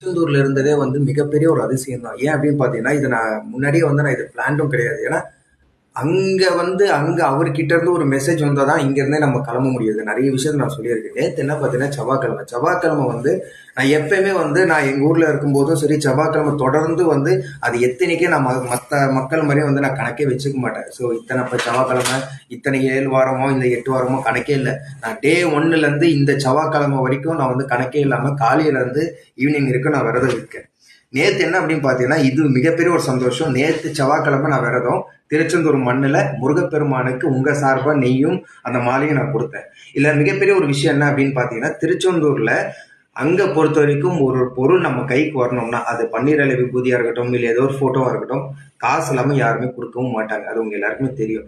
திருச்செந்தூர்ல இருந்ததே வந்து மிகப்பெரிய ஒரு அதிசயம் தான். ஏன் அப்படின்னு பார்த்தீங்கன்னா, இதை நான் முன்னாடியே வந்து நான் இது பிளான்டும் கிடையாது. ஏன்னா அங்க அவர்கிட்ட இருந்து ஒரு மெசேஜ் வந்தால் தான் இங்கேருந்தே நம்ம கிளம்ப முடியுது. நிறைய விஷயத்த நான் சொல்லியிருக்கேன். நேற்று என்ன பார்த்தீங்கன்னா, செவ்வாய்க்கிழமை வந்து நான் எப்பயுமே வந்து நான் எங்கள் ஊரில் இருக்கும்போதும் சரி, செவ்வாய்க்கிழமை தொடர்ந்து வந்து அது எத்தனைக்கே நான் மற்ற மக்கள் மாதிரியே வந்து நான் கணக்கே வச்சுக்க மாட்டேன். ஸோ இத்தனை இப்போ செவ்வாய்க்கிழமை, இத்தனை 7 வாரமோ இந்த 8 வாரமோ கணக்கே இல்லை. நான் டே 1லேருந்து இந்த செவ்வாய்க்கிழமை வரைக்கும் நான் வந்து கணக்கே இல்லாமல் காலையிலேருந்து ஈவினிங் வரைக்கும் நான் விரதம் இருக்கேன். நேற்று என்ன அப்படின்னு பார்த்தீங்கன்னா, இது மிகப்பெரிய ஒரு சந்தோஷம். நேற்று செவ்வாய்க்கிழமை நான் விரதம் திருச்செந்தூர் மண்ணில் முருகப்பெருமானுக்கு உங்கள் சார்பாக நெய்யும் அந்த மாலையும் நான் கொடுத்தேன். இல்லை மிகப்பெரிய ஒரு விஷயம் என்ன அப்படின்னு பார்த்தீங்கன்னா, திருச்செந்தூரில் அங்கே பொறுத்த வரைக்கும் ஒரு பொருள் நம்ம கைக்கு வரணும்னா அது பன்னீர் இலை விபூதியாக இருக்கட்டும், இல்லை ஏதோ ஒரு ஃபோட்டோவாக இருக்கட்டும், காசு இல்லாமல் யாருமே கொடுக்கவும் மாட்டாங்க. அது உங்க எல்லாருக்குமே தெரியும்.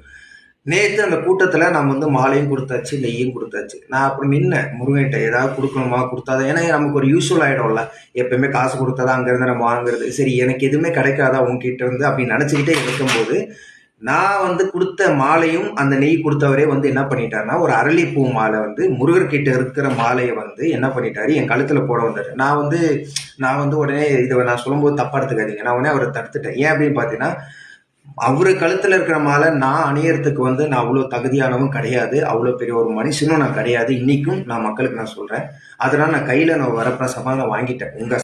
நேற்று அந்த கூட்டத்தில் நம்ம வந்து மாலையும் கொடுத்தாச்சு, நெய்யும் கொடுத்தாச்சு. நான் அப்புறம் நின்னேன் முருகன்கிட்ட, ஏதாவது கொடுக்கணுமா கொடுத்தாதான், ஏன்னா நமக்கு ஒரு யூஸ்ஃபுல் ஆகிடும்ல. எப்பயுமே காசு கொடுத்தாதான் அங்கேருந்து நம்ம வாங்குறது. சரி எனக்கு எதுவுமே கிடைக்காதா உங்ககிட்ட இருந்து அப்படின்னு நினச்சிக்கிட்டே இருக்கும்போது, நான் வந்து கொடுத்த மாலையும் அந்த நெய் கொடுத்தவரே வந்து என்ன பண்ணிட்டாருன்னா, ஒரு அரளிப்பூ மாலை வந்து முருகர்கிட்ட இருக்கிற மாலையை வந்து என்ன பண்ணிட்டாரு, என் கழுத்தில் போட வந்தார். நான் வந்து உடனே இதை நான் சொல்லும்போது தப்பா எடுத்துக்காதீங்க. நான் உடனே அவரை தடுத்துட்டேன். ஏன் அப்படின்னு பார்த்தீங்கன்னா, அவரு கழுத்துல இருக்கிற மாலை நான் அணியறதுக்கு வந்து நான் அவ்வளோ தகுதியானவும் கிடையாது. அவ்வளோ பெரிய ஒரு மனுஷனும் நான் கிடையாது. இன்னைக்கும் நான் மக்களுக்கு நான் சொல்றேன். அதனால நான் கையில நான் வரப்பிரசாதமா நான் வாங்கிட்டேன். உங்க